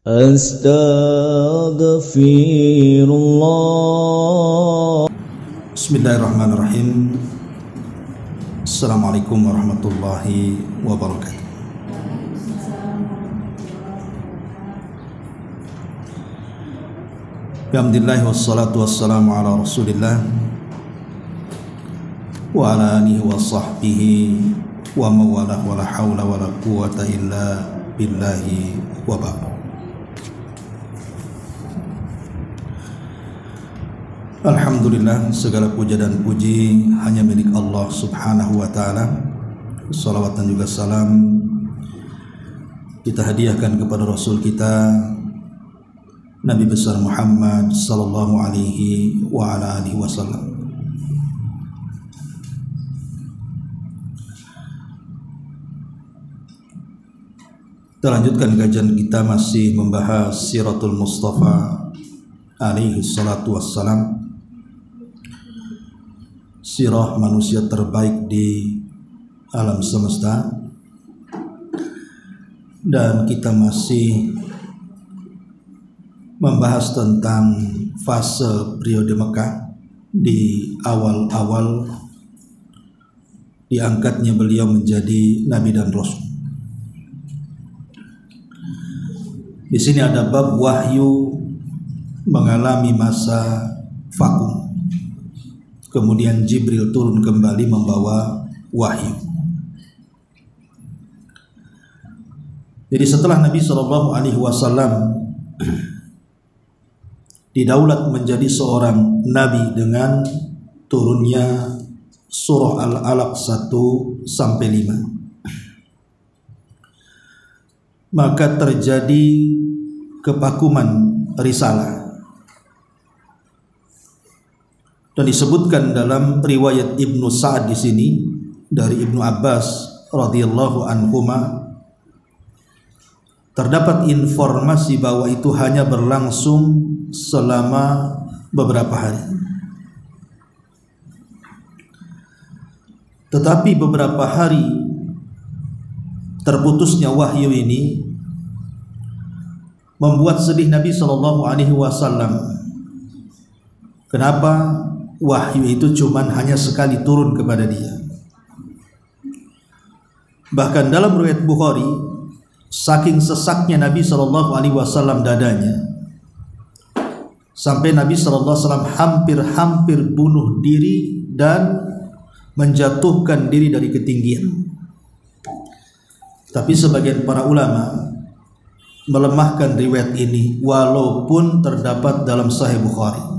Astaghfirullah. Bismillahirrahmanirrahim. Assalamualaikum warahmatullahi wabarakatuh. Alhamdulillah wassalatu wassalamu ala rasulillah wa ala alihi wa sahbihi wa mawalah wa la hawla wa la quwata illa billahi wa ba'du. Alhamdulillah, segala puja dan puji hanya milik Allah subhanahu wa ta'ala. Salawat dan juga salam kita hadiahkan kepada Rasul kita Nabi besar Muhammad sallallahu alaihi wa ala alihi wasallam. Kita lanjutkan kajian kita, masih membahas Siratul Mustafa alaihi salatu wassalam, sirah manusia terbaik di alam semesta. Dan kita masih membahas tentang fase periode Mekah di awal-awal diangkatnya beliau menjadi Nabi dan Rasul. Di sini ada bab wahyu mengalami masa vakum. Kemudian Jibril turun kembali membawa wahyu. Jadi setelah Nabi SAW didaulat menjadi seorang nabi dengan turunnya surah Al-Alaq 1-5, maka terjadi kevakuman risalah. Dan disebutkan dalam riwayat Ibnu Sa'ad di sini dari Ibnu Abbas radhiyallahu anhuma, terdapat informasi bahwa itu hanya berlangsung selama beberapa hari. Tetapi beberapa hari terputusnya wahyu ini membuat sedih Nabi sallallahu alaihi wasallam. Kenapa wahyu itu hanya sekali turun kepada dia? Bahkan dalam riwayat Bukhari, saking sesaknya Nabi sallallahu alaihi wasallam dadanya, sampai Nabi sallallahu alaihi wasallam hampir bunuh diri dan menjatuhkan diri dari ketinggian. Tapi sebagian para ulama melemahkan riwayat ini walaupun terdapat dalam Sahih Bukhari,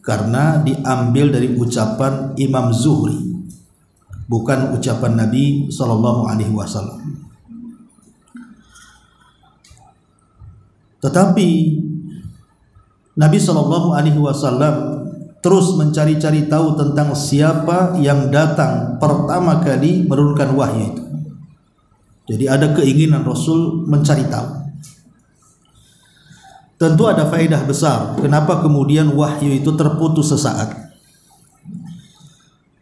karena diambil dari ucapan Imam Zuhri, bukan ucapan Nabi sallallahu alaihi wasallam. Tetapi Nabi sallallahu alaihi wasallam terus mencari-cari tahu tentang siapa yang datang pertama kali menurunkan wahyu itu. Jadi ada keinginan Rasul mencari tahu. Tentu ada faedah besar kenapa kemudian wahyu itu terputus sesaat.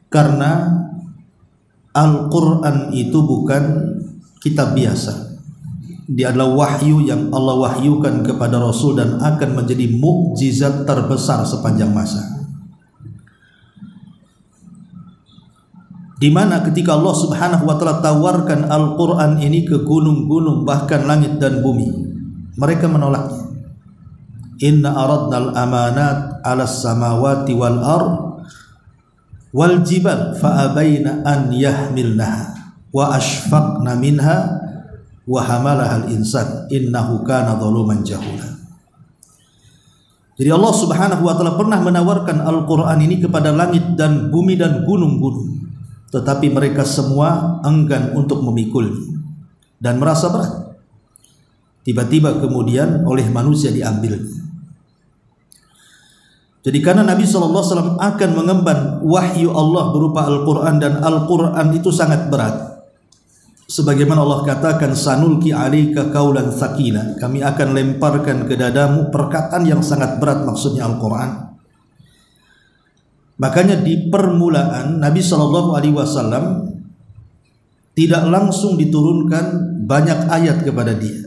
Karena Al-Quran itu bukan kitab biasa. Dia adalah wahyu yang Allah wahyukan kepada Rasul dan akan menjadi mukjizat terbesar sepanjang masa. Di mana ketika Allah Subhanahu wa taala tawarkan Al-Quran ini ke gunung-gunung, bahkan langit dan bumi, mereka menolaknya. Inna aradnal amanat 'alas samawati wal ard wal jibal fa abaina an yahmilnaha wa ashfaqna minha wa hamalaha al insan innahu kana zaluman jahula. Jadi Allah Subhanahu wa taala pernah menawarkan Al-Qur'an ini kepada langit dan bumi dan gunung-gunung, tetapi mereka semua enggan untuk memikulnya dan merasa berat. Tiba-tiba kemudian oleh manusia diambilnya. Jadi karena Nabi SAW akan mengemban wahyu Allah berupa Al-Quran, dan Al-Quran itu sangat berat. Sebagaimana Allah katakan, sanulki alaika qaulan tsaqila, kami akan lemparkan ke dadamu perkataan yang sangat berat, maksudnya Al-Quran. Makanya di permulaan Nabi SAW tidak langsung diturunkan banyak ayat kepada dia,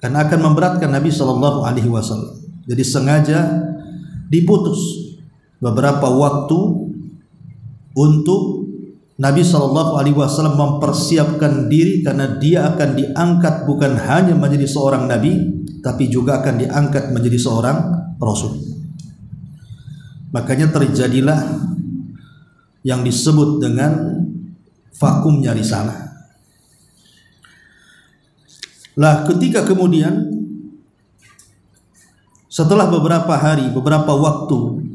karena akan memberatkan Nabi Shallallahu Alaihi Wasallam. Jadi sengaja diputus beberapa waktu untuk Nabi Shallallahu Alaihi Wasallam mempersiapkan diri, karena dia akan diangkat bukan hanya menjadi seorang nabi, tapi juga akan diangkat menjadi seorang rasul. Makanya terjadilah yang disebut dengan vakumnya risalah. Lah ketika kemudian setelah beberapa hari, beberapa waktu,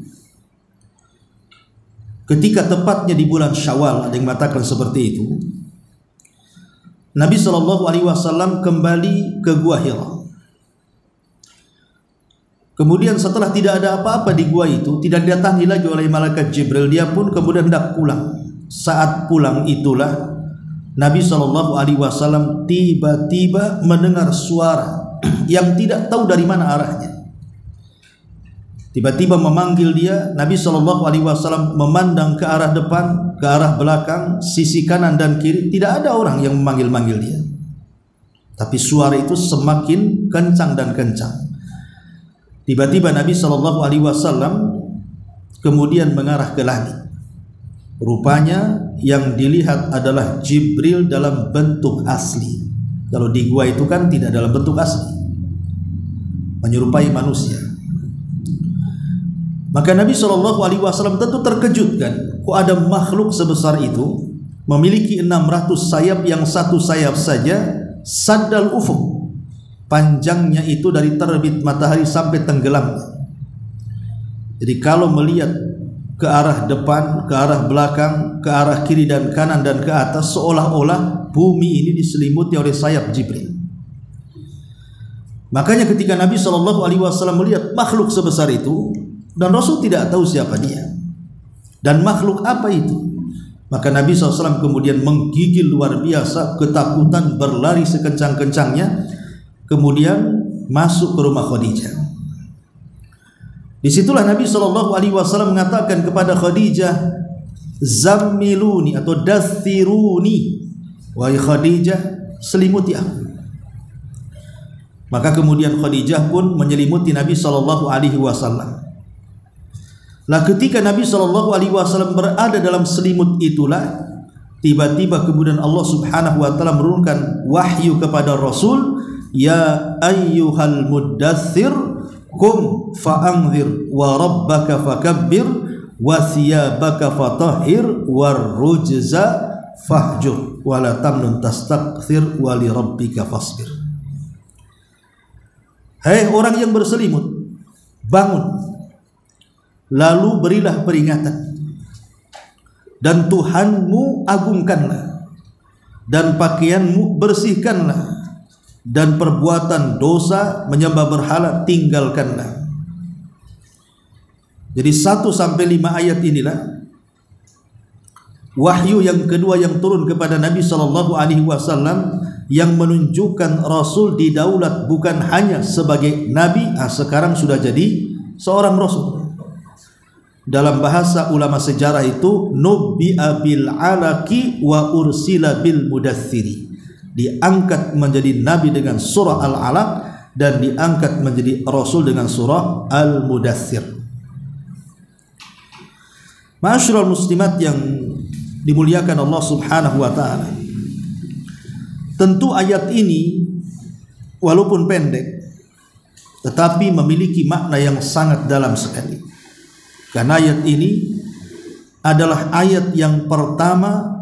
ketika tepatnya di bulan Syawal, ada yang mengatakan seperti itu, Nabi Shallallahu Alaihi Wasallam kembali ke Gua Hira. Kemudian setelah tidak ada apa-apa di gua itu, tidak didatangi lagi oleh malaikat Jibril, dia pun kemudian hendak pulang. Saat pulang itulah Nabi Shallallahu Alaihi Wasallam tiba-tiba mendengar suara yang tidak tahu dari mana arahnya. Tiba-tiba memanggil dia. Nabi Shallallahu Alaihi Wasallam memandang ke arah depan, ke arah belakang, sisi kanan dan kiri, tidak ada orang yang memanggil-manggil dia. Tapi suara itu semakin kencang dan kencang. Tiba-tiba Nabi Shallallahu Alaihi Wasallam kemudian mengarah ke langit. Rupanya yang dilihat adalah Jibril dalam bentuk asli. Kalau di gua itu kan tidak dalam bentuk asli, menyerupai manusia. Maka Nabi Shallallahu Alaihi Wasallam tentu terkejut kan, kok ada makhluk sebesar itu memiliki 600 sayap, yang satu sayap saja saddal ufuk, panjangnya itu dari terbit matahari sampai tenggelam. Jadi kalau melihat ke arah depan, ke arah belakang, ke arah kiri dan kanan dan ke atas, seolah-olah bumi ini diselimuti oleh sayap Jibril. Makanya ketika Nabi Shallallahu Alaihi Wasallam melihat makhluk sebesar itu, dan Rasul tidak tahu siapa dia dan makhluk apa itu, maka Nabi SAW kemudian menggigil luar biasa, ketakutan, berlari sekencang-kencangnya, kemudian masuk ke rumah Khadijah. Disitulah Nabi Shallallahu Alaihi Wasallam mengatakan kepada Khadijah, zammiluni atau dathiruni, wahai Khadijah, selimuti aku. Maka kemudian Khadijah pun menyelimuti Nabi Shallallahu Alaihi Wasallam. Lah ketika Nabi Shallallahu Alaihi Wasallam berada dalam selimut itulah, tiba-tiba kemudian Allah Subhanahu Wa Taala menurunkan wahyu kepada Rasul, ya ayyuhal muddathir kum fa'anzir wa rabbaka fakabbir wa thiyabaka fatahhir war rujza fahjur wa la tamnun tastakthir wa li rabbika fasbir. Hai orang yang berselimut, bangun, lalu berilah peringatan, dan Tuhanmu agungkanlah, dan pakaianmu bersihkanlah, dan perbuatan dosa menyembah berhala tinggalkanlah. Jadi 1-5 ayat inilah wahyu yang kedua yang turun kepada Nabi Shallallahu Alaihi Wasallam, yang menunjukkan Rasul didaulat bukan hanya sebagai Nabi, sekarang sudah jadi seorang Rasul. Dalam bahasa ulama sejarah itu nubbi'a bil alaqi wa ursila bil mudaththiri, diangkat menjadi nabi dengan surah Al-Alaq dan diangkat menjadi rasul dengan surah Al-Mudaththir. Ma'asyiral muslimat yang dimuliakan Allah Subhanahu wa taala, tentu ayat ini walaupun pendek tetapi memiliki makna yang sangat dalam sekali. Karena ayat ini adalah ayat yang pertama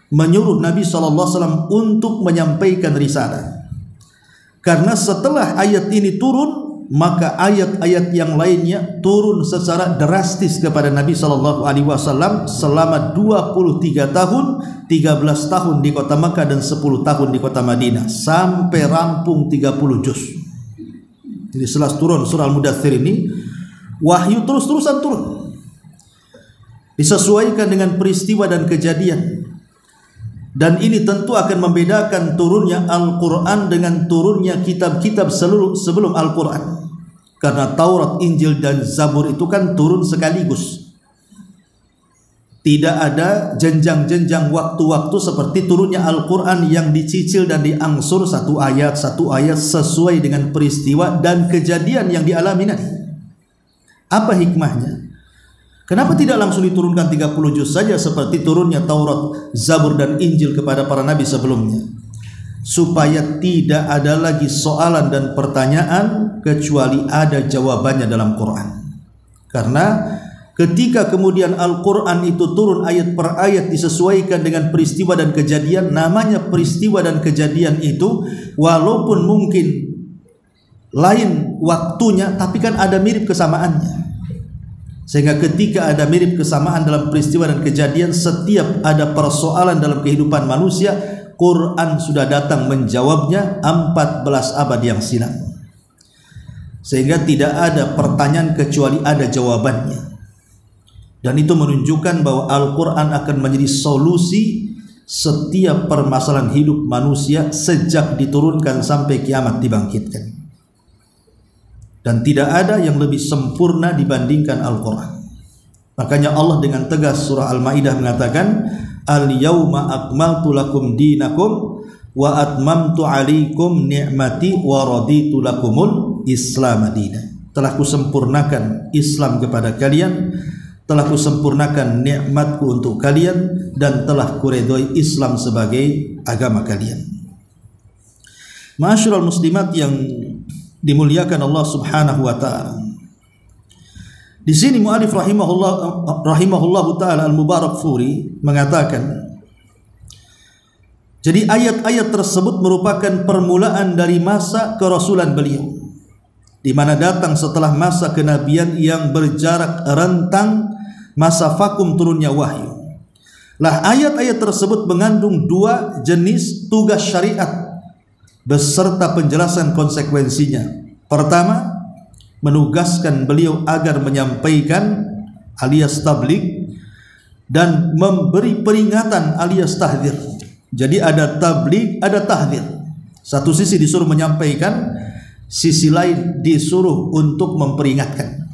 menyuruh Nabi SAW untuk menyampaikan risalah. Karena setelah ayat ini turun, maka ayat-ayat yang lainnya turun secara drastis kepada Nabi SAW selama 23 tahun, 13 tahun di kota Makkah dan 10 tahun di kota Madinah, sampai rampung 30 juz. Jadi setelah turun surah Al-Mudaththir ini, wahyu terus-terusan turun, disesuaikan dengan peristiwa dan kejadian. Dan ini tentu akan membedakan turunnya Al-Quran dengan turunnya kitab-kitab sebelum Al-Quran. Karena Taurat, Injil dan Zabur itu kan turun sekaligus. Tidak ada jenjang-jenjang waktu-waktu seperti turunnya Al-Quran yang dicicil dan diangsur satu ayat sesuai dengan peristiwa dan kejadian yang dialami nanti. Apa hikmahnya? Kenapa tidak langsung diturunkan 30 juz saja seperti turunnya Taurat, Zabur dan Injil kepada para nabi sebelumnya? Supaya tidak ada lagi soalan dan pertanyaan kecuali ada jawabannya dalam Quran. Karena ketika kemudian Al-Quran itu turun ayat per ayat disesuaikan dengan peristiwa dan kejadian, namanya peristiwa dan kejadian itu walaupun mungkin lain waktunya, tapi kan ada mirip kesamaannya. Sehingga ketika ada mirip kesamaan dalam peristiwa dan kejadian, setiap ada persoalan dalam kehidupan manusia, Quran sudah datang menjawabnya 14 abad yang silam. Sehingga tidak ada pertanyaan kecuali ada jawabannya. Dan itu menunjukkan bahwa Al-Quran akan menjadi solusi setiap permasalahan hidup manusia sejak diturunkan sampai kiamat dibangkitkan. Dan tidak ada yang lebih sempurna dibandingkan Al-Quran. Makanya Allah dengan tegas surah Al-Ma'idah mengatakan, Al-yawma akmaltu lakum dinakum wa atmamtu alaikum ni'mati wa raditu lakumul Islam madina. Telah kusempurnakan Islam kepada kalian, telah kusempurnakan nikmatku untuk kalian, dan telah kuredoi Islam sebagai agama kalian. Ma'asyiral muslimat yang dimuliakan Allah Subhanahu wa taala. Di sini mu'allif rahimahullah taala Al-Mubarakfuri mengatakan, jadi ayat-ayat tersebut merupakan permulaan dari masa kerasulan beliau, di mana datang setelah masa kenabian yang berjarak rentang masa vakum turunnya wahyu. Lah ayat-ayat tersebut mengandung dua jenis tugas syariat beserta penjelasan konsekuensinya. Pertama, menugaskan beliau agar menyampaikan alias tabligh dan memberi peringatan alias tahdzir. Jadi ada tabligh, ada tahdzir. Satu sisi disuruh menyampaikan, sisi lain disuruh untuk memperingatkan.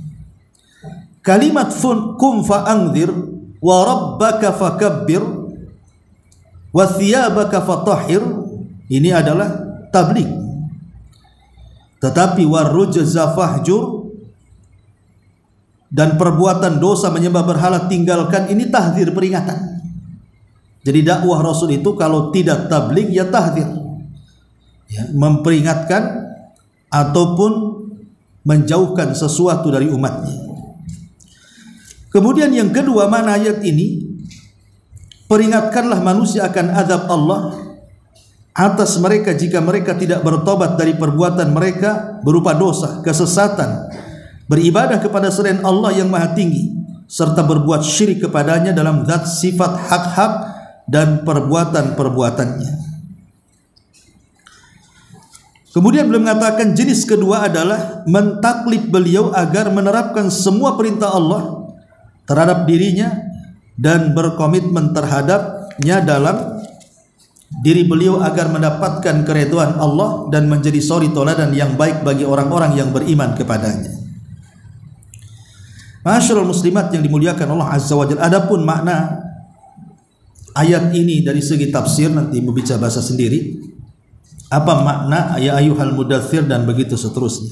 Kalimat kum fa'anzir wa rabbaka fakabbir wa thiyabaka fatahhir, ini adalah tabligh. Tetapi warujza fahjur, dan perbuatan dosa menyembah berhala tinggalkan, ini tahdzir, peringatan. Jadi dakwah Rasul itu kalau tidak tabligh ya tahdzir, ya, memperingatkan ataupun menjauhkan sesuatu dari umatnya. Kemudian yang kedua, mana ayat ini, peringatkanlah manusia akan azab Allah atas mereka jika mereka tidak bertobat dari perbuatan mereka berupa dosa, kesesatan, beribadah kepada selain Allah yang maha tinggi, serta berbuat syirik kepadanya dalam zat, sifat, hak-hak dan perbuatan-perbuatannya. Kemudian beliau mengatakan jenis kedua adalah mentaklif beliau agar menerapkan semua perintah Allah terhadap dirinya dan berkomitmen terhadapnya dalam diri beliau agar mendapatkan keridhaan Allah dan menjadi suri tauladan yang baik bagi orang-orang yang beriman kepadanya. Ma'asyiral muslimat yang dimuliakan Allah Azza wa Jalla. Adapun makna ayat ini dari segi tafsir nanti berbicara bahasa sendiri. Apa makna ya ayyuhal mudaththir dan begitu seterusnya.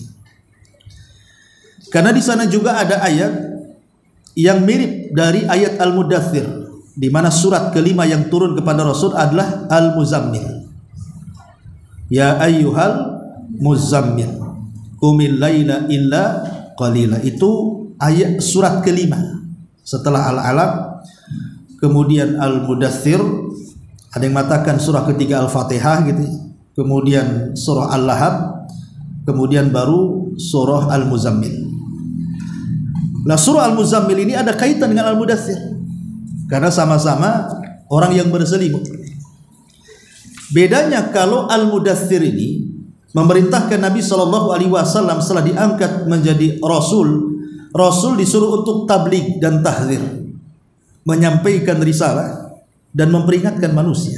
Karena di sana juga ada ayat yang mirip dari ayat Al-Mudaththir, di mana surat kelima yang turun kepada Rasul adalah Al-Muzammil. Ya ayyuhal muzammil qumil laila illa qalila. Itu ayat surat kelima setelah Al-Alaq, kemudian Al-Mudaththir, ada yang mengatakan surah ketiga Al-Fatihah gitu, kemudian surah Al-Lahab, kemudian baru surah Al-Muzammil. Nah, surah Al-Muzammil ini ada kaitan dengan Al-Mudaththir karena sama-sama orang yang berselimut. Bedanya kalau Al-Mudaththir ini memerintahkan Nabi SAW setelah diangkat menjadi Rasul, Rasul disuruh untuk tabligh dan tahdzir, menyampaikan risalah dan memperingatkan manusia.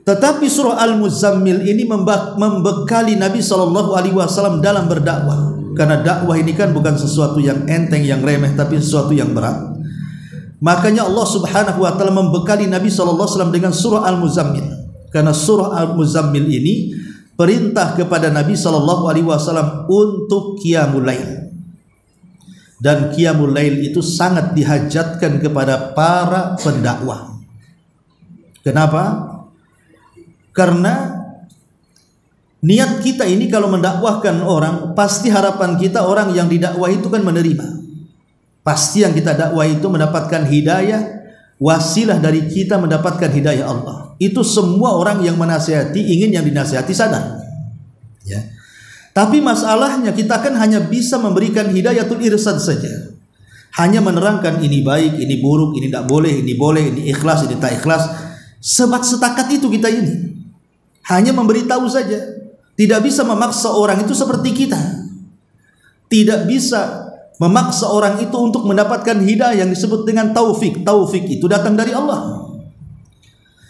Tetapi surah Al-Muzammil ini membekali Nabi SAW dalam berdakwah. Karena dakwah ini kan bukan sesuatu yang enteng, yang remeh, tapi sesuatu yang berat. Makanya Allah Subhanahu wa taala membekali Nabi sallallahu alaihi wasallam dengan surah Al-Muzammil. Karena surah Al-Muzammil ini perintah kepada Nabi sallallahu alaihi wasallam untuk qiyamul lail. Dan qiyamul lail itu sangat dihajatkan kepada para pendakwah. Kenapa? Karena niat kita ini kalau mendakwahkan orang, pasti harapan kita orang yang didakwah itu kan menerima. Pasti yang kita dakwah itu mendapatkan hidayah, wasilah dari kita mendapatkan hidayah Allah. Itu semua orang yang menasihati ingin yang dinasihati sadar. Ya. Tapi masalahnya kita kan hanya bisa memberikan hidayatul irsyad saja. Hanya menerangkan ini baik, ini buruk, ini tidak boleh, ini ikhlas, ini tak ikhlas. Setakat itu kita ini. Hanya memberitahu saja. Tidak bisa memaksa orang itu seperti kita. Tidak bisa memaksa orang itu untuk mendapatkan hidayah yang disebut dengan taufik. Taufik itu datang dari Allah.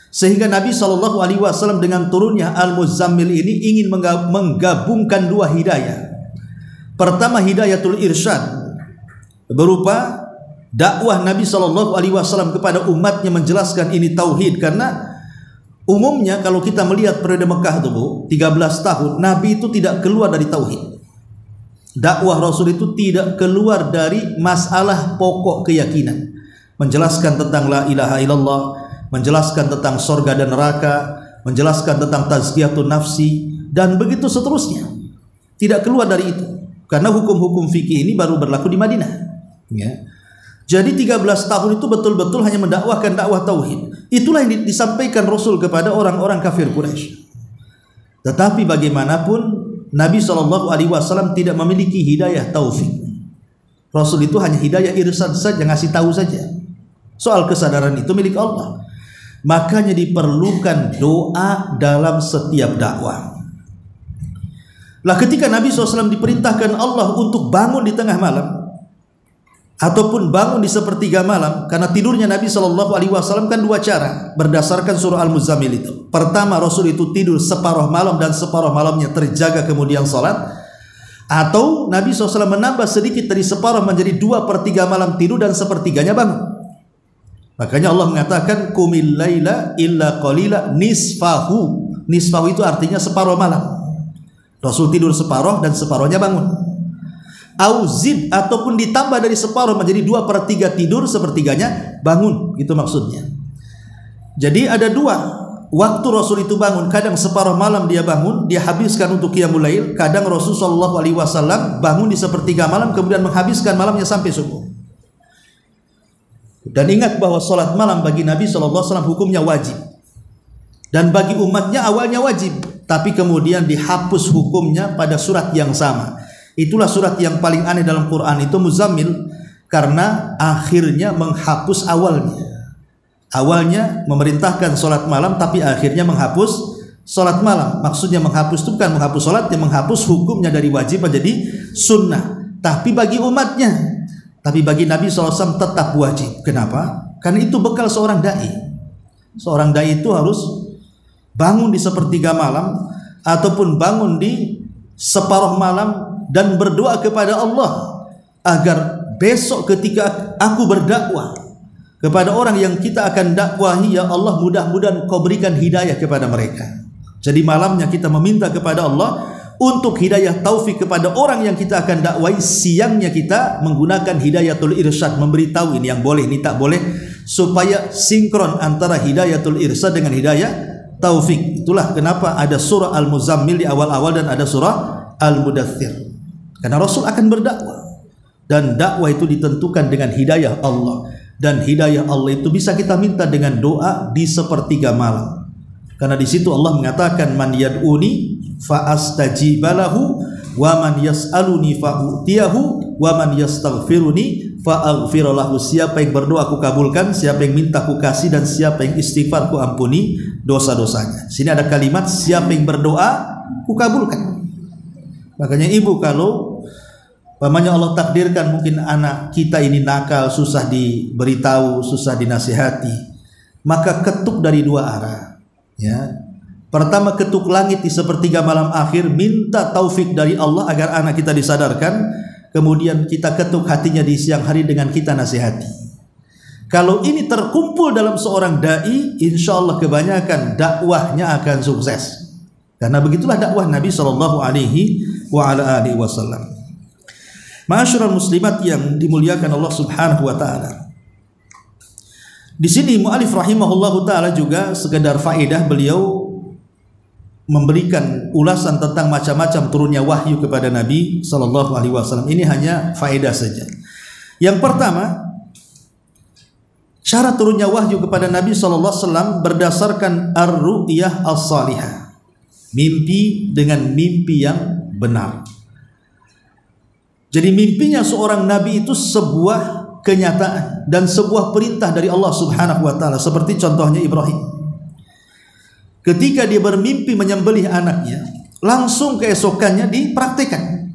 Sehingga Nabi SAW dengan turunnya Al-Muzammil ini ingin menggabungkan dua hidayah. Pertama hidayatul irsyad, berupa dakwah Nabi SAW kepada umatnya menjelaskan ini tauhid. Karena umumnya kalau kita melihat periode Mekah itu, Bu, 13 tahun Nabi itu tidak keluar dari tauhid. Dakwah Rasul itu tidak keluar dari masalah pokok keyakinan. Menjelaskan tentang la ilaha illallah, menjelaskan tentang surga dan neraka, menjelaskan tentang tazkiyatun nafsi, dan begitu seterusnya. Tidak keluar dari itu. Karena hukum-hukum fikih ini baru berlaku di Madinah. Ya. Jadi 13 tahun itu betul-betul hanya mendakwahkan dakwah tauhid. Itulah yang disampaikan Rasul kepada orang-orang kafir Quraisy. Tetapi bagaimanapun Nabi SAW tidak memiliki hidayah taufik. Rasul itu hanya hidayah irsyad saja, ngasih tahu saja. Soal kesadaran itu milik Allah. Makanya diperlukan doa dalam setiap dakwah. Lah ketika Nabi SAW diperintahkan Allah untuk bangun di tengah malam, ataupun bangun di sepertiga malam, karena tidurnya Nabi SAW kan dua cara berdasarkan surah Al-Muzammil itu. Pertama, Rasul itu tidur separuh malam dan separuh malamnya terjaga kemudian salat. Atau Nabi SAW menambah sedikit dari separuh menjadi 2/3 malam tidur dan sepertiganya bangun. Makanya Allah mengatakan qumil laila illa qalila nisfahu. Nisfahu itu artinya separuh malam. Rasul tidur separuh dan separuhnya bangun. Auzid ataupun ditambah dari separuh menjadi 2/3 tidur, sepertiganya bangun, itu maksudnya. Jadi ada dua waktu Rasul itu bangun. Kadang separuh malam dia bangun, dia habiskan untuk qiyamul lail. Kadang Rasul SAW bangun di sepertiga malam kemudian menghabiskan malamnya sampai subuh. Dan ingat bahwa salat malam bagi Nabi SAW hukumnya wajib, dan bagi umatnya awalnya wajib, tapi kemudian dihapus hukumnya pada surat yang sama. Itulah surat yang paling aneh dalam Quran itu Muzammil, karena akhirnya menghapus awalnya. Awalnya memerintahkan sholat malam, tapi akhirnya menghapus sholat malam. Maksudnya menghapus itu bukan menghapus sholat, yang menghapus hukumnya dari wajib menjadi sunnah. Tapi bagi umatnya, tapi bagi Nabi SAW tetap wajib. Kenapa? Karena itu bekal seorang dai. Seorang dai itu harus bangun di sepertiga malam ataupun bangun di separuh malam dan berdoa kepada Allah agar besok ketika aku berdakwah kepada orang yang kita akan dakwahi, ya Allah, mudah-mudahan Kau berikan hidayah kepada mereka. Jadi malamnya kita meminta kepada Allah untuk hidayah taufik kepada orang yang kita akan dakwahi. Siangnya kita menggunakan hidayatul irsyad, memberitahu ini yang boleh, ini tak boleh, supaya sinkron antara hidayatul irsyad dengan hidayah taufik. Itulah kenapa ada surah Al-Muzammil di awal-awal dan ada surah Al-Mudaththir. Karena Rasul akan berdakwah, dan dakwah itu ditentukan dengan hidayah Allah, dan hidayah Allah itu bisa kita minta dengan doa di sepertiga malam. Karena di situ Allah mengatakan man yad'uni fa astajibalahu wa man yas'aluni fa utiyahu wa man yastaghfiruni fa aghfirlahu. Siapa yang berdoa aku kabulkan, siapa yang minta aku kasih, dan siapa yang istighfar ku ampuni dosa-dosanya. Sini ada kalimat siapa yang berdoa ku kabulkan. Makanya ibu kalau pamannya Allah takdirkan mungkin anak kita ini nakal, susah diberitahu, susah dinasihati, maka ketuk dari dua arah. Ya, pertama ketuk langit di sepertiga malam akhir, minta taufik dari Allah agar anak kita disadarkan. Kemudian kita ketuk hatinya di siang hari dengan kita nasihati. Kalau ini terkumpul dalam seorang dai, insya Allah kebanyakan dakwahnya akan sukses. Karena begitulah dakwah Nabi Shallallahu Alaihi Wasallam. Ma'asyiral muslimat yang dimuliakan Allah Subhanahu Wa Taala. Di sini mu'alif rahimahullahu taala juga sekedar faedah, beliau memberikan ulasan tentang macam-macam turunnya wahyu kepada Nabi Shallallahu Alaihi Wasallam. Ini hanya faedah saja. Yang pertama, syarat turunnya wahyu kepada Nabi Shallallahu Alaihi Wasallam berdasarkan ar-ru'yah as-salihah, mimpi dengan mimpi yang benar. Jadi mimpinya seorang Nabi itu sebuah kenyataan dan sebuah perintah dari Allah Subhanahu Wa Taala. Seperti contohnya Ibrahim. Ketika dia bermimpi menyembelih anaknya, langsung keesokannya dipraktikkan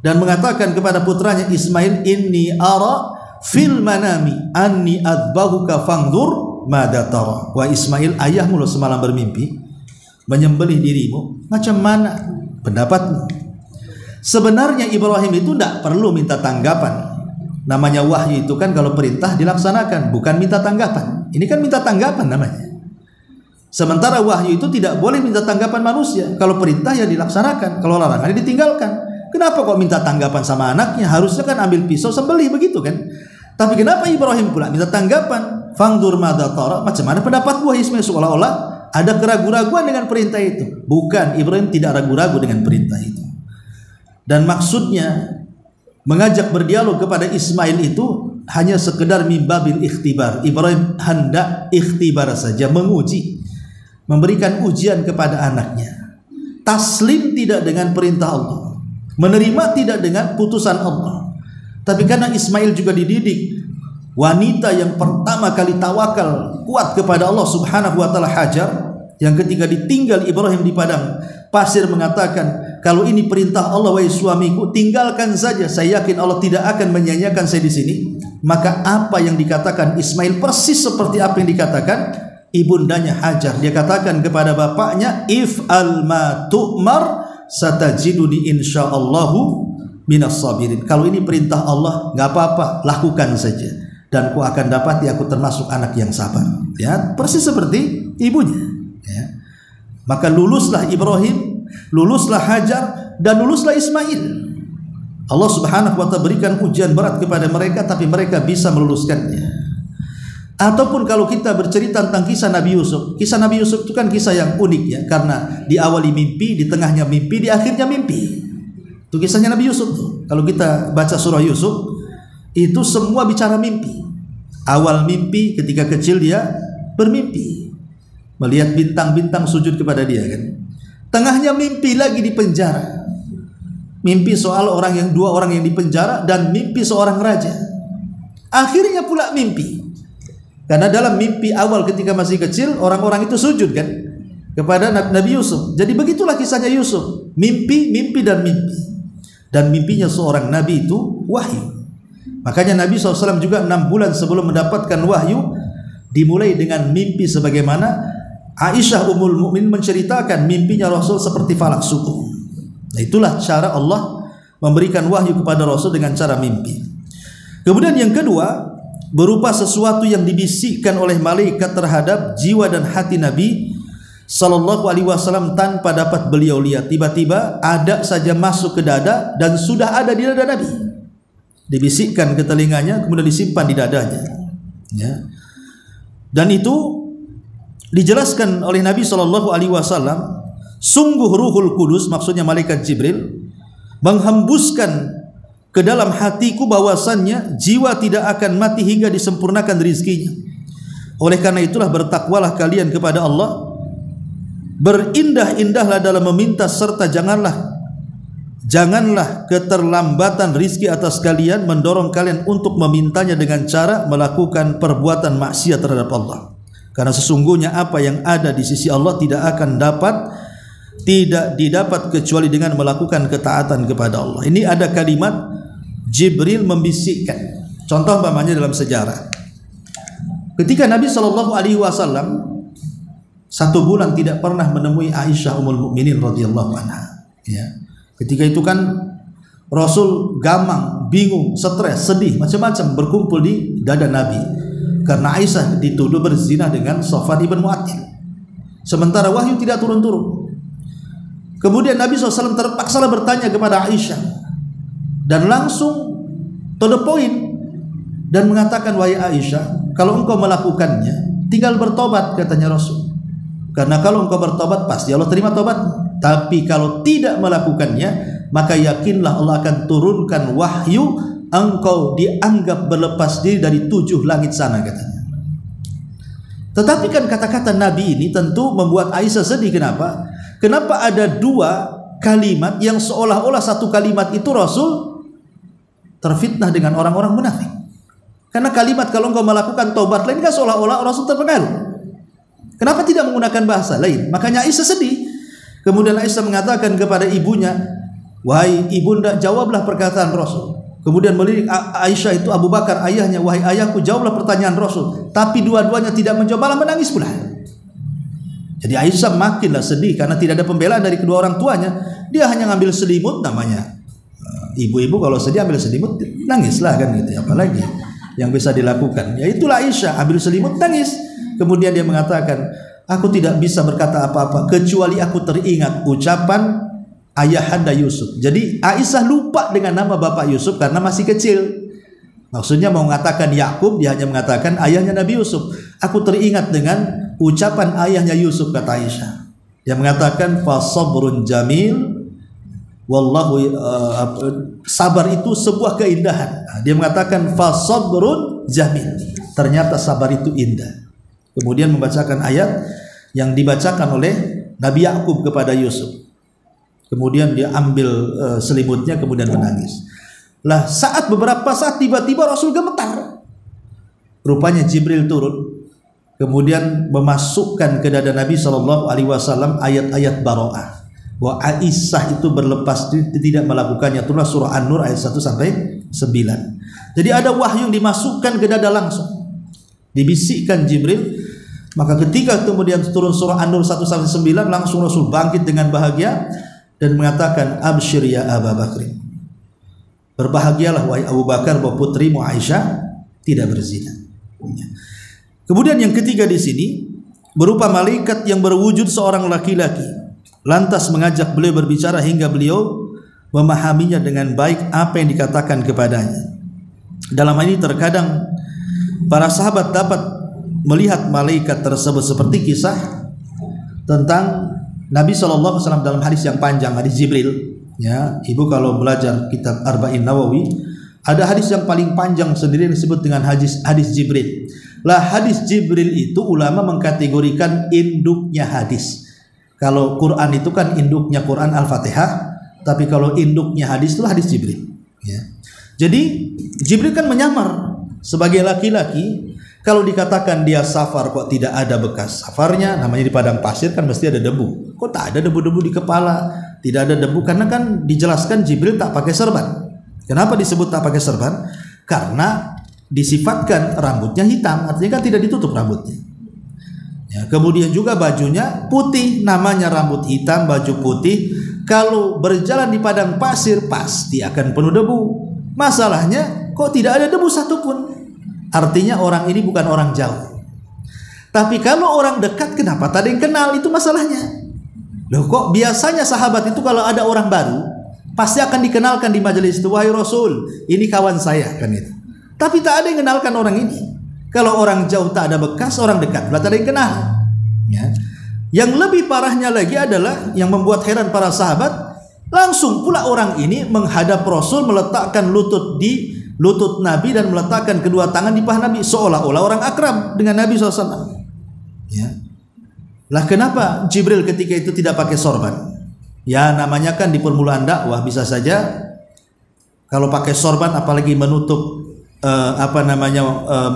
dan mengatakan kepada putranya Ismail, inni ara fil manami anni adbahuka fangdur madza tara. Wa Ismail, ayahmu loh semalam bermimpi menyembelih dirimu, macam mana pendapatmu? Sebenarnya Ibrahim itu tidak perlu minta tanggapan. Namanya wahyu itu kan kalau perintah dilaksanakan, bukan minta tanggapan. Ini kan minta tanggapan namanya. Sementara wahyu itu tidak boleh minta tanggapan manusia. Kalau perintah ya dilaksanakan, kalau larangan ditinggalkan. Kenapa kok minta tanggapan sama anaknya? Harusnya kan ambil pisau sembelih, begitu kan? Tapi kenapa Ibrahim pula minta tanggapan? Fangdur madza tara, macam mana pendapat wahyu Ismail? Seolah-olah ada keraguan-raguan dengan perintah itu. Bukan, Ibrahim tidak ragu-ragu dengan perintah itu. Dan maksudnya mengajak berdialog kepada Ismail itu hanya sekedar mimbabil ikhtibar. Ibrahim hendak ikhtibar saja, menguji, memberikan ujian kepada anaknya. Taslim tidak dengan perintah Allah, menerima tidak dengan putusan Allah. Tapi karena Ismail juga dididik wanita yang pertama kali tawakal kuat kepada Allah Subhanahu Wa Taala, Hajar, yang ketika ditinggal Ibrahim di padang pasir mengatakan, kalau ini perintah Allah wahai suamiku, tinggalkan saja, saya yakin Allah tidak akan menyanyiakan saya di sini. Maka apa yang dikatakan Ismail persis seperti apa yang dikatakan ibundanya Hajar. Dia katakan kepada bapaknya, if'al ma tu'mar satajiduni insyaallahu minas sabirin. Kalau ini perintah Allah, nggak apa-apa, lakukan saja, dan ku akan dapati aku termasuk anak yang sabar. Ya, persis seperti ibunya. Ya. Maka luluslah Ibrahim, luluslah Hajar, dan luluslah Ismail. Allah Subhanahu wa Ta'ala berikan ujian berat kepada mereka, tapi mereka bisa meluluskannya. Ataupun kalau kita bercerita tentang kisah Nabi Yusuf, kisah Nabi Yusuf itu kan kisah yang unik ya, karena diawali mimpi, di tengahnya mimpi, di akhirnya mimpi. Itu kisahnya Nabi Yusuf tuh. Kalau kita baca surah Yusuf, itu semua bicara mimpi. Awal mimpi ketika kecil dia bermimpi, melihat bintang-bintang sujud kepada dia kan. Tengahnya mimpi lagi di penjara. Mimpi soal dua orang yang dipenjara, dan mimpi seorang raja. Akhirnya pula mimpi. Karena dalam mimpi awal ketika masih kecil, orang-orang itu sujud kan kepada Nabi Yusuf. Jadi begitulah kisahnya Yusuf. Mimpi, mimpi, dan mimpi. Dan mimpinya seorang Nabi itu wahyu. Makanya Nabi SAW juga 6 bulan sebelum mendapatkan wahyu, dimulai dengan mimpi sebagaimana Aisyah Ummul Mukminin menceritakan mimpinya Rasul seperti falak subuh. Nah, itulah cara Allah memberikan wahyu kepada Rasul, dengan cara mimpi. Kemudian yang kedua, berupa sesuatu yang dibisikkan oleh malaikat terhadap jiwa dan hati Nabi Sallallahu Alaihi Wasallam tanpa dapat beliau lihat. Tiba-tiba ada saja masuk ke dada, dan sudah ada di dada Nabi. Dibisikkan ke telinganya, kemudian disimpan di dadanya. Ya. Dan itu dijelaskan oleh Nabi Sallallahu Alaihi Wasallam, sungguh Ruhul Kudus, maksudnya malaikat Jibril, menghembuskan ke dalam hatiku bahwasannya jiwa tidak akan mati hingga disempurnakan rizkinya. Oleh karena itulah bertakwalah kalian kepada Allah, berindah-indahlah dalam meminta, serta janganlah keterlambatan rizki atas kalian mendorong kalian untuk memintanya dengan cara melakukan perbuatan maksiat terhadap Allah. Karena sesungguhnya apa yang ada di sisi Allah tidak didapat kecuali dengan melakukan ketaatan kepada Allah. Ini ada kalimat Jibril membisikkan. Contoh umpamanya dalam sejarah, ketika Nabi Shallallahu Alaihi Wasallam 1 bulan tidak pernah menemui Aisyah Ummul Mukminin radhiyallahu anha. Ya. Ketika itu kan Rasul gamang, bingung, stres, sedih, macam-macam berkumpul di dada Nabi. karena Aisyah dituduh berzina dengan Safwan ibn Mu'attil, sementara wahyu tidak turun-turun. Kemudian Nabi SAW terpaksa bertanya kepada Aisyah dan langsung to the point dan mengatakan, wahai Aisyah, kalau engkau melakukannya tinggal bertobat, katanya Rasul, karena kalau engkau bertobat pasti Allah terima tobatmu. Tapi kalau tidak melakukannya, maka yakinlah Allah akan turunkan wahyu, engkau dianggap berlepas diri dari 7 langit sana, katanya. Tetapi kan kata-kata Nabi ini tentu membuat Aisyah sedih. Kenapa? Kenapa ada 2 kalimat yang seolah-olah satu kalimat itu Rasul terfitnah dengan orang-orang munafik? Karena kalimat kalau engkau melakukan tobat lain kan seolah-olah Rasul terpengaruh. Kenapa tidak menggunakan bahasa lain? Makanya Aisyah sedih. Kemudian Aisyah mengatakan kepada ibunya, wahai ibunda, jawablah perkataan Rasul. Kemudian melirik Aisyah itu Abu Bakar ayahnya, wahai ayahku, jawablah pertanyaan Rasul. Tapi dua-duanya tidak menjawab, malah menangis pula. Jadi Aisyah makinlah sedih karena tidak ada pembelaan dari kedua orang tuanya. Dia hanya ngambil selimut, namanya ibu-ibu kalau sedih ambil selimut nangislah kan gitu. Apalagi yang bisa dilakukan? Ya itulah Aisyah, ambil selimut nangis. Kemudian dia mengatakan, aku tidak bisa berkata apa-apa kecuali aku teringat ucapan ayahanda Yusuf. Jadi Aisyah lupa dengan nama bapak Yusuf karena masih kecil. Maksudnya mau mengatakan Yakub, dia hanya mengatakan ayahnya Nabi Yusuf. Aku teringat dengan ucapan ayahnya Yusuf, kata Aisyah. Dia mengatakan fasabrun jamil, wallahu sabar itu sebuah keindahan. Dia mengatakan fasabrun jamil, ternyata sabar itu indah. Kemudian membacakan ayat yang dibacakan oleh Nabi Yakub kepada Yusuf. Kemudian dia ambil selimutnya kemudian menangis. Lah beberapa saat tiba-tiba Rasul gemetar. Rupanya Jibril turun kemudian memasukkan ke dada Nabi SAW ayat-ayat bara'ah, bahwa Aisyah itu berlepas diri, tidak melakukannya. Itulah surah An-Nur ayat 1 sampai 9. Jadi ada wahyu yang dimasukkan ke dada langsung, dibisikkan Jibril. Maka ketika kemudian turun surah An-Nur 1 sampai 9, langsung Rasul bangkit dengan bahagia dan mengatakan, absyir ya Abu Bakr, berbahagialah wahai Abu Bakar bahwa putrimu Aisyah tidak berzina. Kemudian yang ketiga di sini berupa malaikat yang berwujud seorang laki-laki, lantas mengajak beliau berbicara hingga beliau memahaminya dengan baik apa yang dikatakan kepadanya. Dalam hal ini terkadang para sahabat dapat melihat malaikat tersebut, seperti kisah tentang Nabi SAW dalam hadis yang panjang, hadis Jibril. Ya, ibu kalau belajar kitab Arba'in Nawawi, ada hadis yang paling panjang sendiri yang disebut dengan hadis Jibril. Lah hadis Jibril itu ulama mengkategorikan induknya hadis. Kalau Quran itu kan induknya Quran Al-Fatihah, tapi kalau induknya hadis itu hadis Jibril. Ya. Jadi Jibril kan menyamar sebagai laki-laki. Kalau dikatakan dia safar kok tidak ada bekas safarnya, namanya di padang pasir kan mesti ada debu. Kok tak ada debu-debu di kepala? Tidak ada debu karena kan dijelaskan Jibril tak pakai serban. Kenapa disebut tak pakai serban? Karena disifatkan rambutnya hitam, artinya kan tidak ditutup rambutnya. Ya, kemudian juga bajunya putih, namanya rambut hitam, baju putih. Kalau berjalan di padang pasir pasti akan penuh debu. Masalahnya kok tidak ada debu satupun? Artinya orang ini bukan orang jauh. Tapi kalau orang dekat, kenapa tak ada yang kenal? Itu masalahnya. Loh, kok biasanya sahabat itu kalau ada orang baru pasti akan dikenalkan di majelis itu, wahai Rasul, ini kawan saya, kan itu. Tapi tak ada yang kenalkan orang ini. Kalau orang jauh tak ada bekas, orang dekat tak ada yang kenal. Ya. Yang lebih parahnya lagi adalah yang membuat heran para sahabat, langsung pula orang ini menghadap Rasul, meletakkan lutut di lutut Nabi dan meletakkan kedua tangan di paha Nabi, seolah-olah orang akrab dengan Nabi SAW. Ya. Lah kenapa Jibril ketika itu tidak pakai sorban? Ya namanya kan di permulaan dakwah bisa saja kalau pakai sorban, apalagi menutup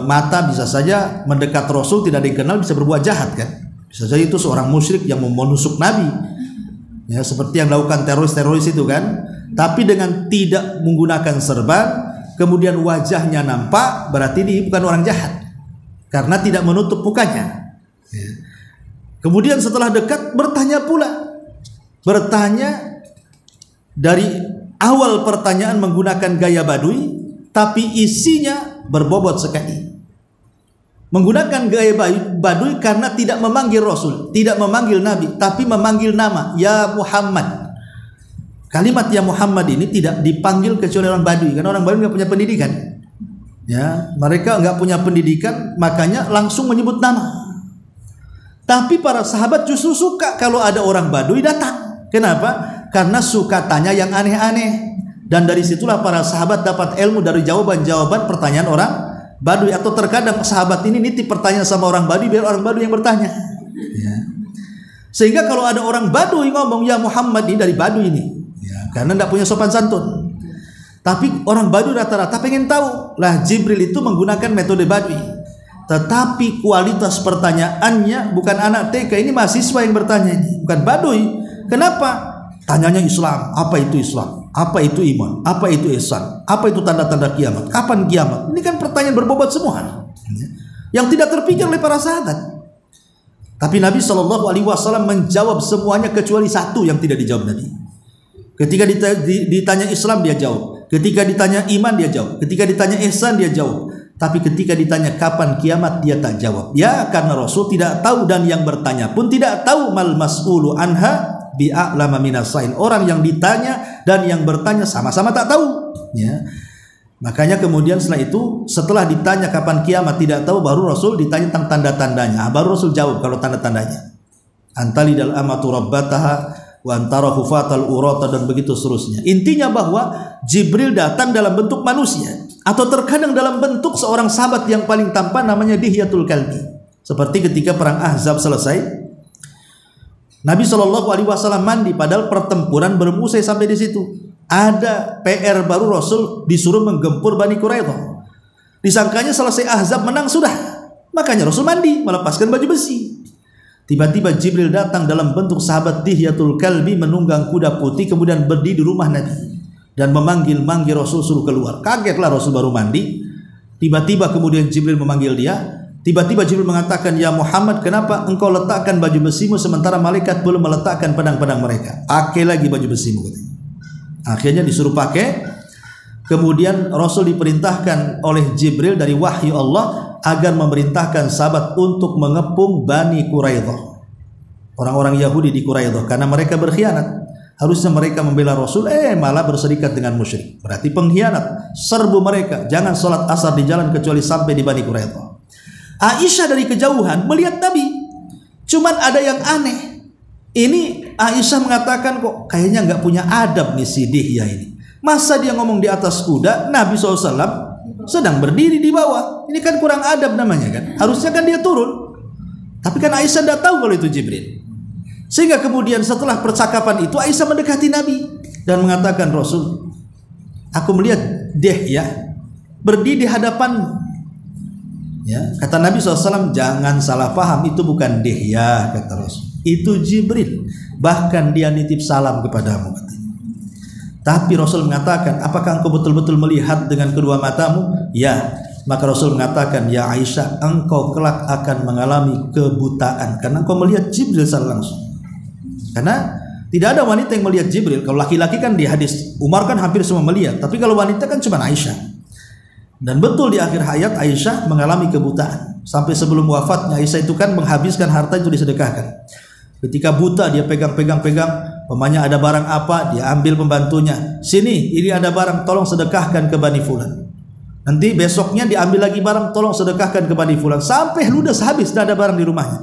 mata, bisa saja mendekat Rasul tidak dikenal, bisa berbuat jahat kan? Bisa saja itu seorang musyrik yang mau menusuk Nabi. Ya seperti yang dilakukan teroris itu kan. Tapi dengan tidak menggunakan serban, kemudian wajahnya nampak, berarti ini bukan orang jahat karena tidak menutup mukanya. Ya. Kemudian setelah dekat bertanya pula, bertanya dari awal pertanyaan menggunakan gaya badui, tapi isinya berbobot sekali. menggunakan gaya Baduy karena tidak memanggil Rasul, tidak memanggil Nabi, tapi memanggil nama, ya Muhammad. Kalimat ya Muhammad ini tidak dipanggil kecuali orang Baduy, karena orang Baduy nggak punya pendidikan. Ya, mereka nggak punya pendidikan, makanya langsung menyebut nama. Tapi para sahabat justru suka kalau ada orang Baduy datang. Kenapa? Karena suka tanya yang aneh-aneh. Dan dari situlah para sahabat dapat ilmu dari jawaban-jawaban pertanyaan orang Baduy. Atau terkadang sahabat ini nitip pertanyaan sama orang Baduy biar orang Baduy yang bertanya. Ya. Sehingga kalau ada orang Baduy ngomong ya Muhammad ini dari Baduy ini, ya, karena tidak punya sopan santun. Tapi orang Baduy rata-rata pengen tahu. Lah Jibril itu menggunakan metode Baduy. Tetapi kualitas pertanyaannya bukan anak TK, ini mahasiswa yang bertanya ini, bukan Baduy. Kenapa? Tanyanya Islam. Apa itu Islam? Apa itu iman? Apa itu ihsan? Apa itu tanda-tanda kiamat? Kapan kiamat? Ini kan pertanyaan berbobot semua yang tidak terpikir oleh para sahabat. Tapi Nabi SAW menjawab semuanya kecuali satu yang tidak dijawab Nabi. Ketika ditanya Islam dia jawab. Ketika ditanya iman dia jawab. Ketika ditanya ihsan dia jawab. Tapi ketika ditanya kapan kiamat dia tak jawab. Ya, karena Rasul tidak tahu dan yang bertanya pun tidak tahu. Mal mas'ulu anha bi'a'lama minasain. Orang yang ditanya dan yang bertanya sama-sama tak tahu. Ya. Makanya kemudian setelah ditanya kapan kiamat tidak tahu, baru Rasul ditanya tentang tanda-tandanya. Baru Rasul jawab kalau tanda-tandanya. Antalidal amatu rabbataha wa antara hufatal urata dan begitu seterusnya. Intinya bahwa Jibril datang dalam bentuk manusia atau terkadang dalam bentuk seorang sahabat yang paling tampan namanya Dihyatul Kalbi. Seperti ketika perang Ahzab selesai, Nabi SAW mandi, padahal pertempuran belum usai sampai di situ. Ada PR baru, Rasul disuruh menggempur Bani Quraidah. Disangkanya selesai Ahzab menang sudah. Makanya Rasul mandi, melepaskan baju besi. Tiba-tiba Jibril datang dalam bentuk sahabat Dihyatul Kalbi menunggang kuda putih, kemudian berdiri di rumah Nabi dan memanggil Rasul suruh keluar. Kagetlah Rasul baru mandi. Tiba-tiba kemudian Jibril memanggil dia. Tiba-tiba Jibril mengatakan, ya Muhammad, kenapa engkau letakkan baju besimu sementara malaikat belum meletakkan pedang-pedang mereka? Pakai lagi baju besimu, katanya. Akhirnya disuruh pakai. Kemudian Rasul diperintahkan oleh Jibril dari wahyu Allah agar memerintahkan sahabat untuk mengepung Bani Quraidah, orang-orang Yahudi di Quraidah, karena mereka berkhianat. Harusnya mereka membela Rasul, malah berserikat dengan musyrik. Berarti pengkhianat. Serbu mereka, jangan sholat asar di jalan kecuali sampai di Bani Quraidah. Aisyah dari kejauhan melihat Nabi, cuman ada yang aneh. Ini Aisyah mengatakan, kok kayaknya nggak punya adab nih si Dihya ini. Masa dia ngomong di atas kuda, Nabi SAW sedang berdiri di bawah. Ini kan kurang adab namanya kan. Harusnya kan dia turun. Tapi kan Aisyah tidak tahu kalau itu Jibril. Sehingga kemudian setelah percakapan itu Aisyah mendekati Nabi dan mengatakan, Rasul, aku melihat Dihya berdiri di hadapan. Ya, kata Nabi SAW, jangan salah paham, itu bukan Dihya, kata Rasul, itu Jibril, bahkan dia nitip salam kepadamu. Tapi Rasul mengatakan, apakah engkau betul-betul melihat dengan kedua matamu? Ya. Maka Rasul mengatakan, ya Aisyah, engkau kelak akan mengalami kebutaan karena engkau melihat Jibril secara langsung. Karena tidak ada wanita yang melihat Jibril. Kalau laki-laki kan di hadis Umar kan hampir semua melihat, tapi kalau wanita kan cuma Aisyah. Dan betul di akhir hayat Aisyah mengalami kebutaan. Sampai sebelum wafatnya Aisyah itu kan menghabiskan harta itu disedekahkan. Ketika buta dia pegang, pemanya ada barang apa, dia ambil pembantunya. Sini, ini ada barang, tolong sedekahkan ke Bani Fulan. Nanti besoknya diambil lagi barang, tolong sedekahkan ke Bani Fulan. Sampai ludes habis, tidak ada barang di rumahnya.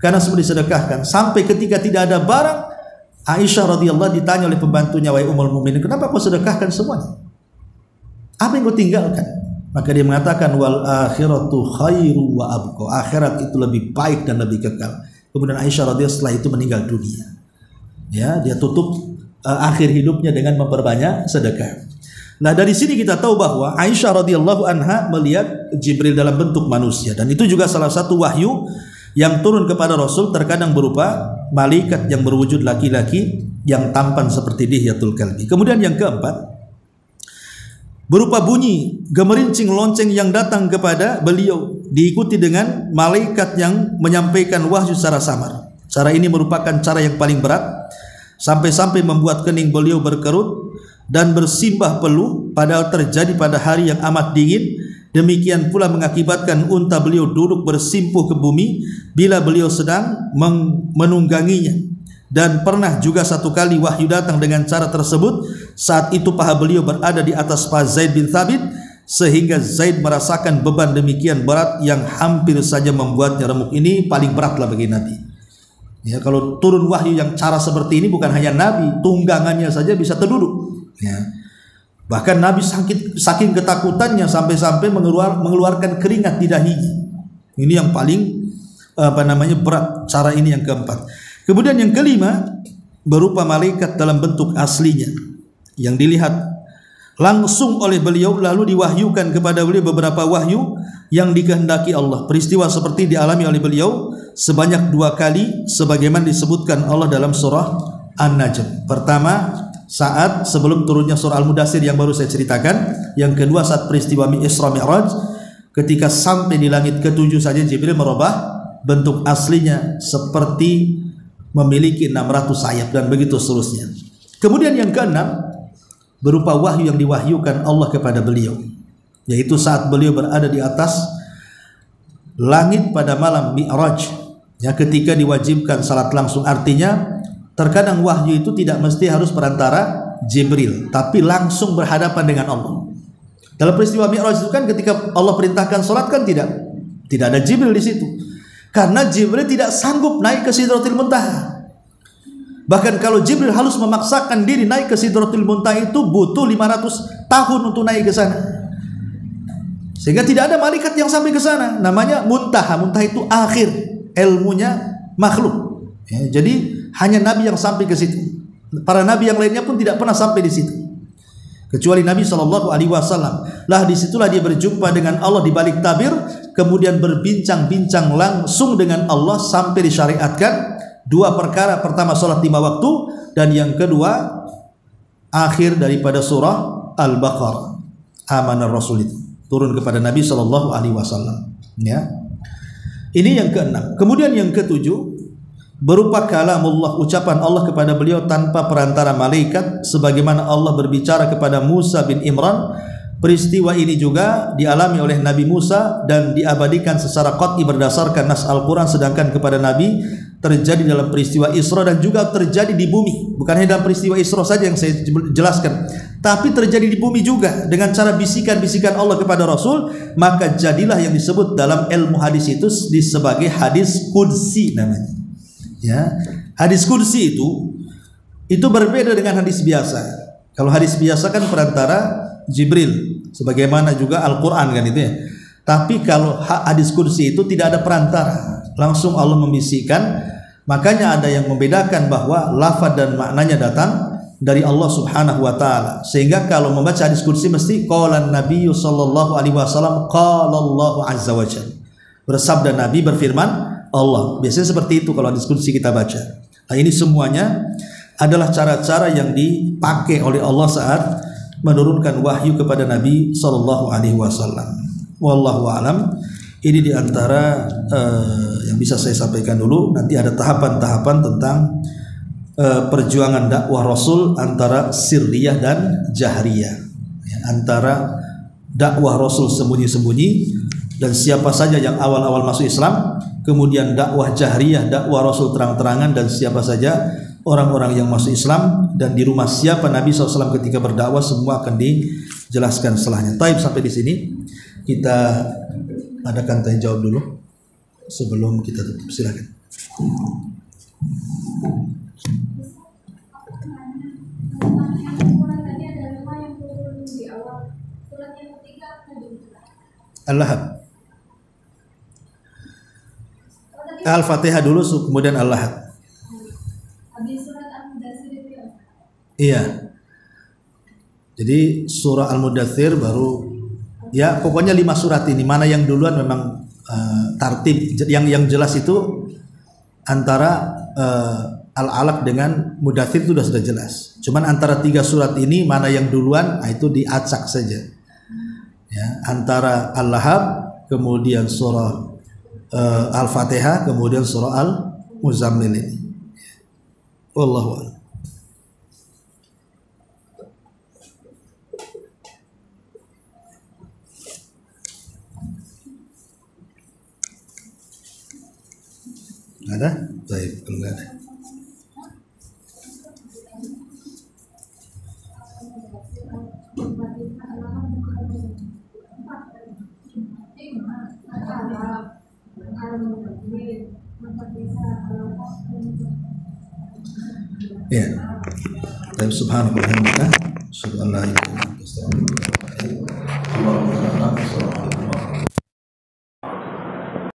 Karena semua disedekahkan. Sampai ketika tidak ada barang, Aisyah radhiyallahu ditanya oleh pembantunya, wahai Ummul Mukminin, kenapa kau sedekahkan semuanya? Apa yang kau tinggalkan? Maka dia mengatakan, wal akhiratu khairu wa abqa. Akhirat itu lebih baik dan lebih kekal. Kemudian Aisyah radhiyallahu setelah itu meninggal dunia. Ya, dia tutup akhir hidupnya dengan memperbanyak sedekah. Nah, dari sini kita tahu bahwa Aisyah radhiyallahu anha melihat Jibril dalam bentuk manusia, dan itu juga salah satu wahyu yang turun kepada Rasul, terkadang berupa malaikat yang berwujud laki-laki yang tampan seperti Dihyatul Kalbi. Kemudian yang keempat, berupa bunyi gemerincing lonceng yang datang kepada beliau, diikuti dengan malaikat yang menyampaikan wahyu secara samar. Cara ini merupakan cara yang paling berat, sampai-sampai membuat kening beliau berkerut dan bersimbah peluh, padahal terjadi pada hari yang amat dingin. Demikian pula mengakibatkan unta beliau duduk bersimpuh ke bumi bila beliau sedang menungganginya. Dan pernah juga satu kali wahyu datang dengan cara tersebut. Saat itu paha beliau berada di atas paha Zaid bin Thabit, sehingga Zaid merasakan beban demikian berat yang hampir saja membuatnya remuk. Ini paling beratlah bagi Nabi. Ya, kalau turun wahyu yang cara seperti ini, bukan hanya Nabi, tunggangannya saja bisa terduduk. Ya. Bahkan Nabi saking ketakutannya sampai-sampai mengeluarkan keringat di dahinya. Ini yang paling berat. Cara ini yang keempat. Kemudian yang kelima, berupa malaikat dalam bentuk aslinya yang dilihat langsung oleh beliau, lalu diwahyukan kepada beliau beberapa wahyu yang dikehendaki Allah. Peristiwa seperti dialami oleh beliau sebanyak 2 kali sebagaimana disebutkan Allah dalam surah An-Najm. Pertama, saat sebelum turunnya surah Al-Mudaththir yang baru saya ceritakan. Yang kedua, saat peristiwa Isra Mi'raj, ketika sampai di langit ke-7 saja Jibril merubah bentuk aslinya seperti memiliki 600 sayap dan begitu seterusnya. Kemudian yang keenam, berupa wahyu yang diwahyukan Allah kepada beliau, yaitu saat beliau berada di atas langit pada malam Mi'raj, ya, ketika diwajibkan salat langsung. Artinya terkadang wahyu itu tidak mesti harus perantara Jibril, tapi langsung berhadapan dengan Allah. Dalam peristiwa Mi'raj itu kan ketika Allah perintahkan salat kan tidak ada Jibril di situ. Karena Jibril tidak sanggup naik ke Sidratul Muntaha. Bahkan kalau Jibril harus memaksakan diri naik ke Sidratul Muntaha itu butuh 500 tahun untuk naik ke sana. Sehingga tidak ada malaikat yang sampai ke sana. Namanya muntaha. Muntaha itu akhir ilmunya makhluk. Ya, jadi hanya Nabi yang sampai ke situ. Para Nabi yang lainnya pun tidak pernah sampai di situ, kecuali Nabi SAW. Lah disitulah dia berjumpa dengan Allah di balik tabir, kemudian berbincang-bincang langsung dengan Allah sampai disyariatkan 2 perkara. Pertama, sholat 5 waktu, dan yang kedua, akhir daripada surah Al-Baqarah, Amanar Rasul, itu turun kepada Nabi SAW. Ya, ini yang keenam. Kemudian yang ketujuh, berupa kalamullah, ucapan Allah kepada beliau tanpa perantara malaikat, sebagaimana Allah berbicara kepada Musa bin Imran. Peristiwa ini juga dialami oleh Nabi Musa dan diabadikan secara qat'i berdasarkan nas Al-Quran, sedangkan kepada Nabi terjadi dalam peristiwa Isra dan juga terjadi di bumi. Bukan hanya dalam peristiwa Isra saja yang saya jelaskan, tapi terjadi di bumi juga dengan cara bisikan-bisikan Allah kepada Rasul. Maka jadilah yang disebut dalam ilmu hadis itu sebagai hadis qudsi namanya. Ya, hadis qudsi itu berbeda dengan hadis biasa. Kalau hadis biasa kan perantara Jibril, sebagaimana juga Al-Quran kan itu ya. Tapi kalau hadis qudsi itu tidak ada perantara, langsung Allah membisikkan. Makanya ada yang membedakan bahwa lafaz dan maknanya datang dari Allah Subhanahu wa taala. Sehingga kalau membaca hadis qudsi mesti qala Nabi sallallahu alaihi wasallam, qala Allah azza wa jalla. Bersabda Nabi, berfirman Allah. Biasanya seperti itu kalau hadis qudsi kita baca. Nah, ini semuanya adalah cara-cara yang dipakai oleh Allah saat menurunkan wahyu kepada Nabi sallallahu alaihi wasallam. Wallahu a'lam. Ini diantara yang bisa saya sampaikan dulu. Nanti ada tahapan-tahapan tentang perjuangan dakwah Rasul antara sirriyah dan jahriyah, ya, antara dakwah Rasul sembunyi-sembunyi dan siapa saja yang awal-awal masuk Islam, kemudian dakwah jahriyah, dakwah Rasul terang-terangan, dan siapa saja orang-orang yang masuk Islam, dan di rumah siapa Nabi SAW ketika berdakwah. Semua akan dijelaskan setelahnya. Taib, sampai di sini kita adakan tanya jawab dulu sebelum kita tutup. Silakan. Al-Lahab. Al-Fatihah dulu, kemudian Al-Lahab. Iya. Jadi surah Al-Mudaththir baru, ya pokoknya 5 surat ini. Mana yang duluan memang tartib. Yang jelas itu antara Al-Alaq dengan Mudaththir itu sudah jelas. Cuman antara 3 surat ini mana yang duluan, itu diacak saja. Ya, antara Al-Lahab, kemudian surah Al-Fatihah, kemudian surah Al-Muzammil ini. Wallahu a'lam. ada? Baik, kalau nggak ada. Ya. Subhanallah, asyhadu an la ilaha illa anta, astaghfiruka